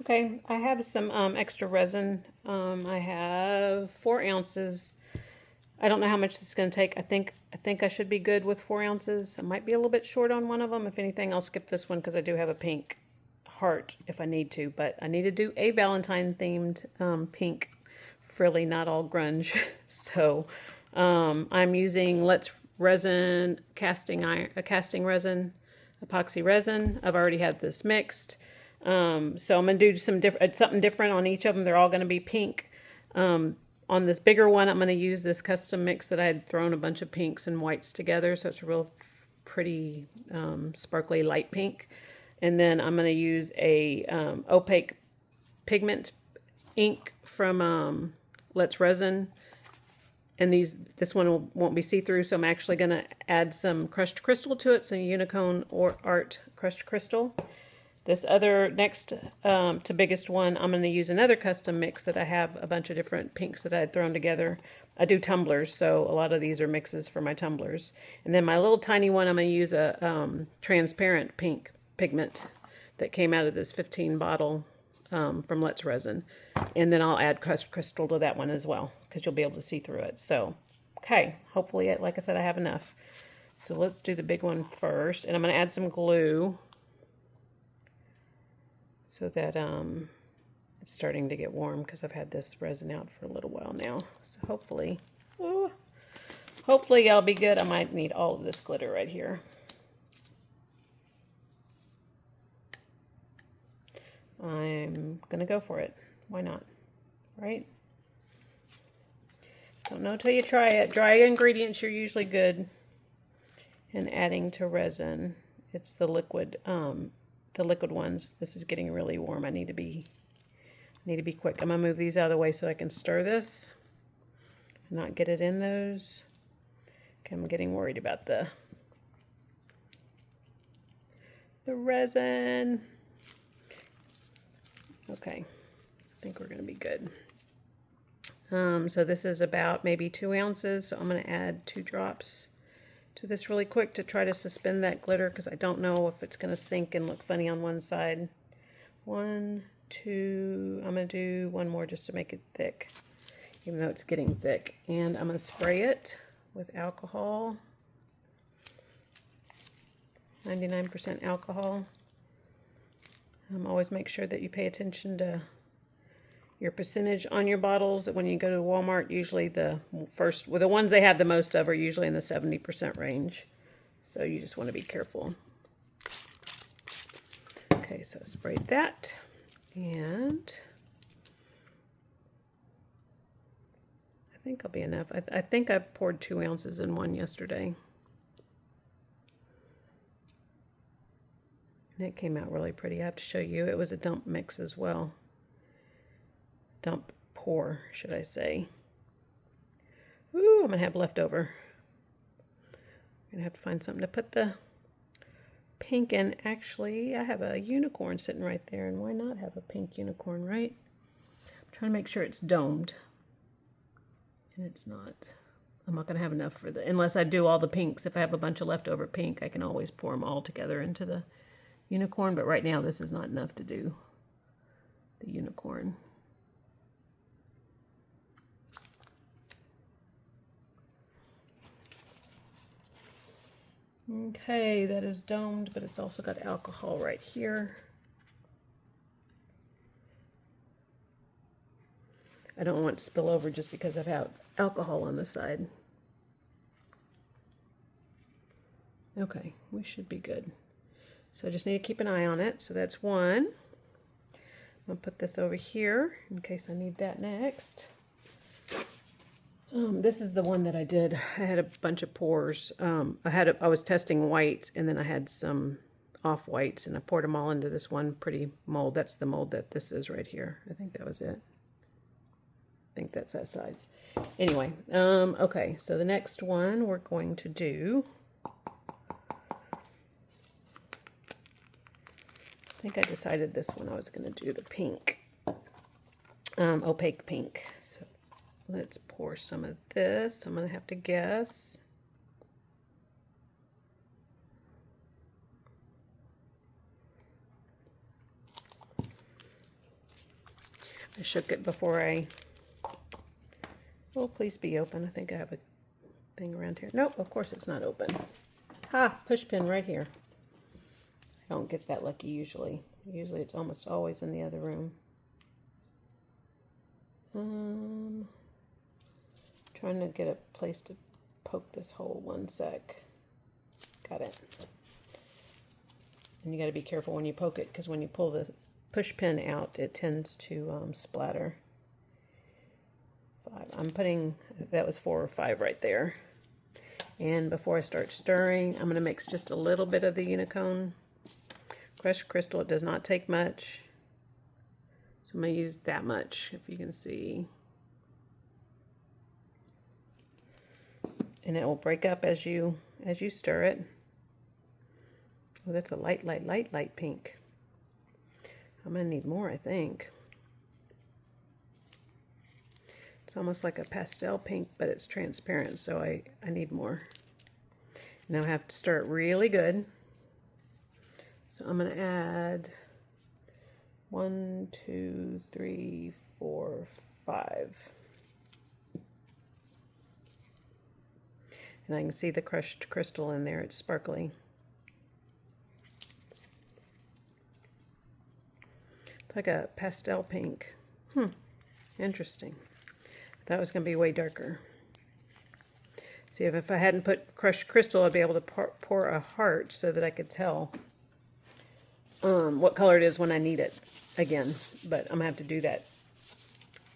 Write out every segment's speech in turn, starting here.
Okay, I have some extra resin. I have 4 ounces. I don't know how much this is going to take. I think I should be good with 4 ounces. I might be a little bit short on one of them. If anything, I'll skip this one because I do have a pink heart if I need to. But I need to do a Valentine themed pink frilly, not all grunge. So I'm using Let's Resin casting resin, epoxy resin. I've already had this mixed. So I'm going to do something different on each of them. They're all going to be pink. On this bigger one, I'm going to use this custom mix that I had thrown a bunch of pinks and whites together. So it's a real pretty sparkly light pink. And then I'm going to use a opaque pigment ink from Let's Resin. And this one won't be see-through, so I'm actually going to add some crushed crystal to it, some Unicorn or Art crushed crystal. This other next to biggest one, I'm going to use another custom mix that I have a bunch of different pinks that I had thrown together. I do tumblers, so a lot of these are mixes for my tumblers. And then my little tiny one, I'm going to use a transparent pink pigment that came out of this 15 bottle from Let's Resin. And then I'll add crushed crystal to that one as well, because you'll be able to see through it. So, okay, hopefully, like I said, I have enough. So let's do the big one first. And I'm going to add some glue so that it's starting to get warm, because I've had this resin out for a little while now. So hopefully I'll be good. I might need all of this glitter right here. I'm gonna go for it. Why not? Right? Don't know till you try it. Dry ingredients are usually good. And adding to resin, it's the liquid ones. This is getting really warm. I need to be quick. I'm gonna move these out of the way so I can stir this and not get it in those. Okay, I'm getting worried about the resin. Okay, I think we're gonna be good. So this is about maybe 2 ounces. So I'm gonna add 2 drops to this really quick to try to suspend that glitter, because I don't know if it's gonna sink and look funny on one side. 1, 2, I'm gonna do one more just to make it thick, even though it's getting thick. And I'm gonna spray it with alcohol, 99% alcohol. Always make sure that you pay attention to your percentage on your bottles. When you go to Walmart, usually the ones they have the most of are usually in the 70% range. So you just want to be careful. Okay, so I sprayed that. And I think I'll be enough. I think I poured 2 ounces in one yesterday. And it came out really pretty. I have to show you. It was a dump mix as well. Dump pour, should I say. Ooh, I'm going to have leftover. I'm going to have to find something to put the pink in. Actually, I have a unicorn sitting right there. And why not have a pink unicorn, right? I'm trying to make sure it's domed. And it's not. I'm not going to have enough for unless I do all the pinks. If I have a bunch of leftover pink, I can always pour them all together into the unicorn, but right now this is not enough to do the unicorn. Okay, that is domed, but it's also got alcohol right here. I don't want it to spill over just because I've had alcohol on the side. Okay, we should be good. So I just need to keep an eye on it. So that's one. I'm going to put this over here in case I need that next. This is the one that I did. I had a bunch of pours. I was testing whites, and then I had some off whites, and I poured them all into this one pretty mold. That's the mold that this is right here. I think that was it. I think that's that size. Anyway, okay. So the next one we're going to do. I think I decided this one I was going to do the pink, opaque pink. So let's pour some of this. I'm going to have to guess. I shook it before I... Oh, please be open. I think I have a thing around here. Nope, of course it's not open. Ha! Push pin right here. I don't get that lucky usually. Usually it's almost always in the other room. Trying to get a place to poke this hole. 1 sec. Got it. And you got to be careful when you poke it, because when you pull the push pin out, it tends to splatter. 5. I'm putting, that was 4 or 5 right there. And before I start stirring, I'm going to mix just a little bit of the Unicone crushed crystal. It does not take much, so I'm going to use that much, if you can see. And it will break up as you stir it. Oh, that's a light pink. I'm going to need more, I think. It's almost like a pastel pink, but it's transparent, so I need more. Now I have to stir it really good. So I'm going to add 1, 2, 3, 4, 5. And I can see the crushed crystal in there. It's sparkly. It's like a pastel pink. Interesting. I thought it was going to be way darker. See, if I hadn't put crushed crystal, I'd be able to pour a heart so that I could tell what color it is when I need it again. But I'm going to have to do that.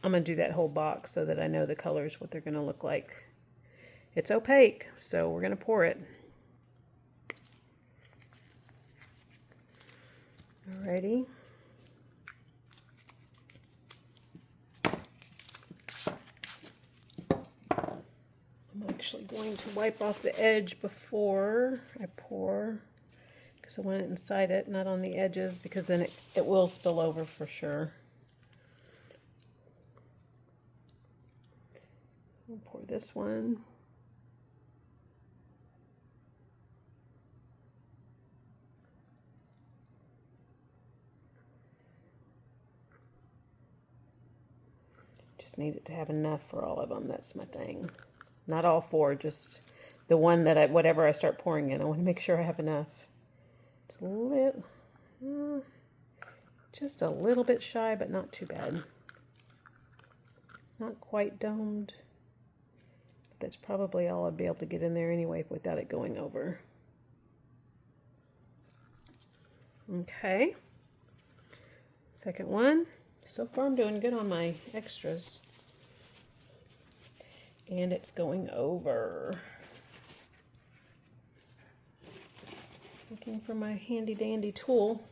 I'm going to do that whole box so that I know the colors, what they're going to look like. It's opaque, so we're going to pour it. Alrighty. I'm actually going to wipe off the edge before I pour, because I want it inside it, not on the edges, because then it will spill over for sure. I'll pour this one. Just need it to have enough for all of them. That's my thing. Not all 4, just the one that whatever I start pouring in. I want to make sure I have enough. It's just a little bit shy, but not too bad. It's not quite domed. But that's probably all I'd be able to get in there anyway without it going over. Okay. Second one. So far I'm doing good on my extras. And it's going over. Looking for my handy dandy tool.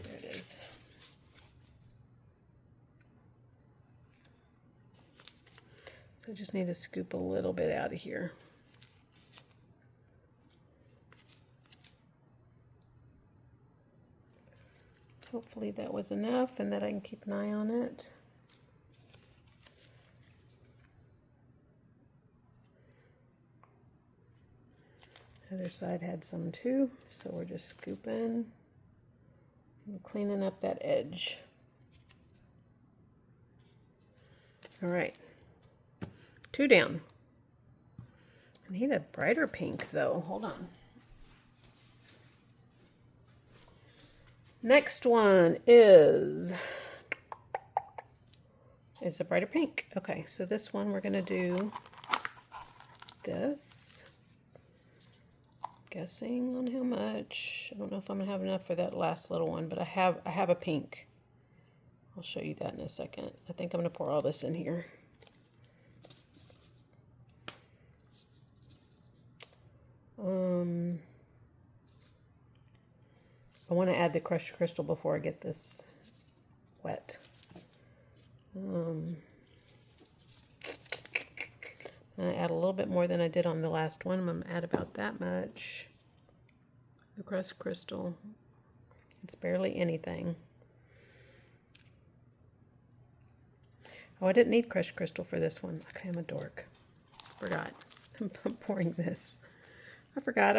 There it is. So I just need to scoop a little bit out of here. Hopefully that was enough and that I can keep an eye on it. Other side had some too, so we're just scooping and cleaning up that edge. All right, 2 down. I need a brighter pink though. Hold on. Next one is, it's a brighter pink. Okay, so this one we're gonna do this. Guessing on how much. I don't know if I'm gonna have enough for that last little one, but I have a pink. I'll show you that in a second. I think I'm gonna pour all this in here. I want to add the crushed crystal before I get this wet. I'm going to add a little bit more than I did on the last one. I'm going to add about that much. The crushed crystal. It's barely anything. Oh, I didn't need crushed crystal for this one. Okay, I'm a dork. Forgot. I'm pouring this. I forgot.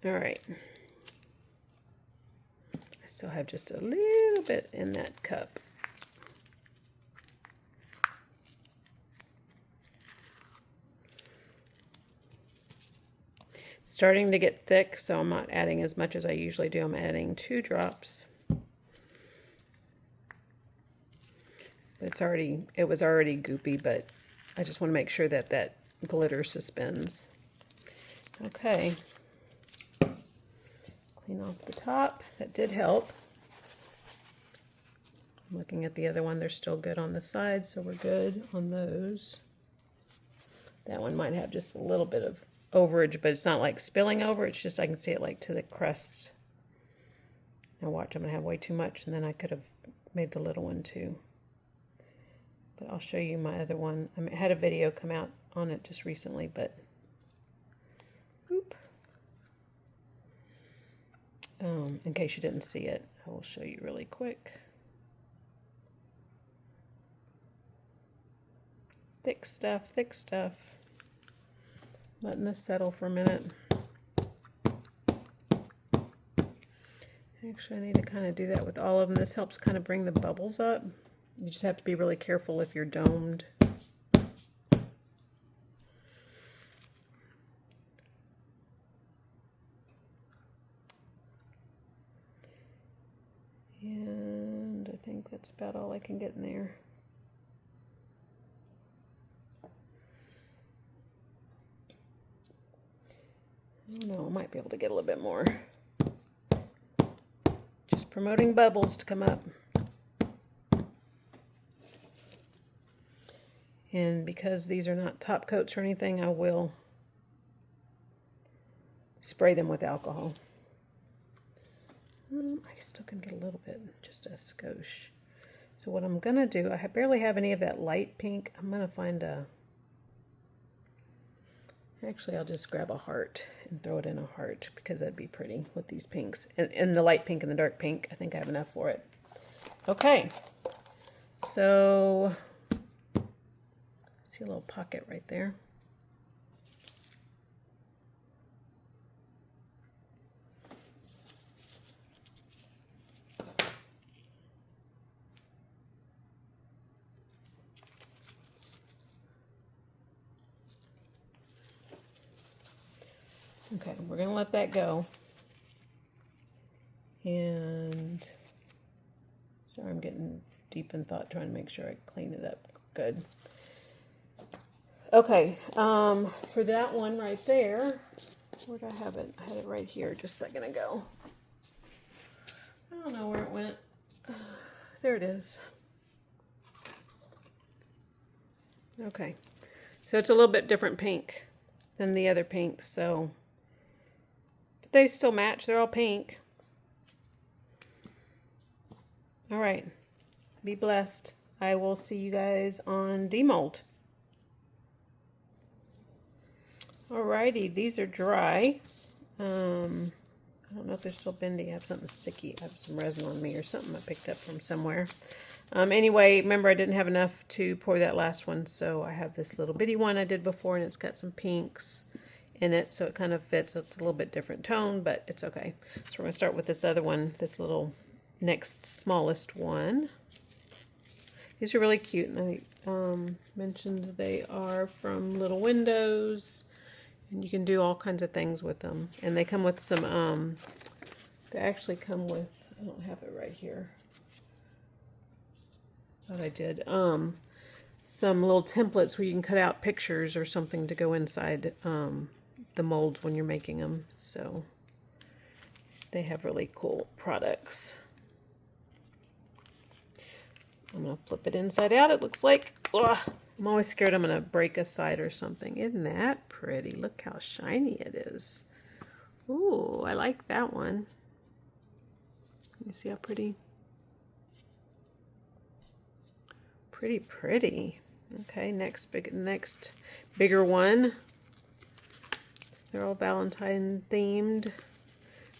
All right. I still have just a little bit in that cup. Starting to get thick, so I'm not adding as much as I usually do. I'm adding 2 drops. It was already goopy, but I just want to make sure that that glitter suspends. Okay. Clean off the top. That did help. I'm looking at the other one. They're still good on the sides, so we're good on those. That one might have just a little bit of overage, but it's not like spilling over. It's just I can see it like to the crust. Now watch, I'm going to have way too much, and then I could have made the little one too. But I'll show you my other one. I had a video come out on it just recently, but in case you didn't see it, I will show you really quick. Thick stuff, thick stuff. Letting this settle for a minute. Actually, I need to kind of do that with all of them. This helps kind of bring the bubbles up. You just have to be really careful if you're domed. And I think that's about all I can get in there. I don't know, I might be able to get a little bit more. Just promoting bubbles to come up. And because these are not top coats or anything, I will spray them with alcohol. I still can get a little bit, just a skosh. So what I'm going to do, I barely have any of that light pink. I'm going to find a... Actually, I'll just grab a heart and throw it in a heart because that'd be pretty with these pinks. And the light pink and the dark pink, I think I have enough for it. Okay, so... See a little pocket right there. Okay, we're going to let that go. And sorry, I'm getting deep in thought trying to make sure I clean it up good. Okay, for that one right there, where did I have it? I had it right here just a second ago. I don't know where it went. There it is. Okay, so it's a little bit different pink than the other pinks, so but they still match. They're all pink. All right, be blessed. I will see you guys on demold. Alrighty, these are dry. I don't know if they're still bendy. I have something sticky. I have some resin on me or something I picked up from somewhere. Anyway, remember I didn't have enough to pour that last one, so I have this little bitty one I did before, and it's got some pinks in it, so it kind of fits. It's a little bit different tone, but it's okay. So we're going to start with this other one, this little next smallest one. These are really cute, and I mentioned they are from Little Windows. And you can do all kinds of things with them. And they come with some, they actually come with, I don't have it right here. Thought I did. Some little templates where you can cut out pictures or something to go inside the molds when you're making them. So they have really cool products. I'm going to flip it inside out. It looks like, ugh, I'm always scared I'm going to break a side or something. Isn't that pretty? Look how shiny it is. Ooh, I like that one. You see how pretty? Pretty. Okay, next bigger one. They're all Valentine themed.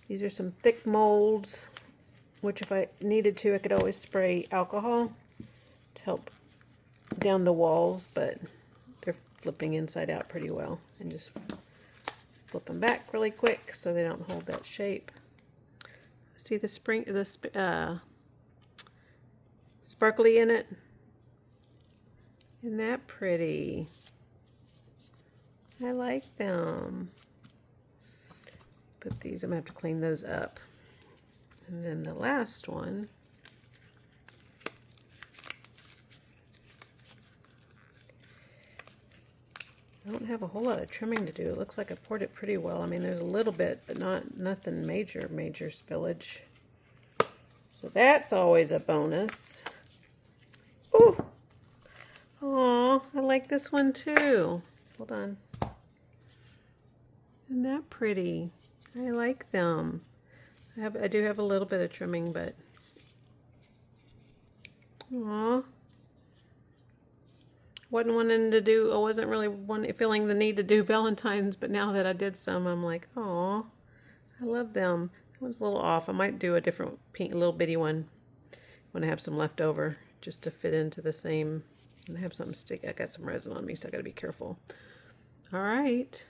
These are some thick molds, which if I needed to, I could always spray alcohol to help down the walls, but they're flipping inside out pretty well. And just Flip them back really quick so they don't hold that shape. See the sparkly in it? Isn't that pretty? I like them. Put these, I'm going to have to clean those up. And then the last one. I don't have a whole lot of trimming to do. It looks like I poured it pretty well. I mean, there's a little bit, but nothing major spillage. So that's always a bonus. Ooh! Aw, I like this one too. Hold on. Isn't that pretty? I like them. I do have a little bit of trimming, but aw. I wasn't really feeling the need to do Valentine's, but now that I did some, I'm like, oh, I love them. That was a little off. I might do a different pink, little bitty one when I have some left over, just to fit into the same. And I have something stick. I got some resin on me, so I got to be careful. All right.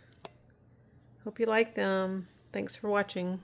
Hope you like them. Thanks for watching.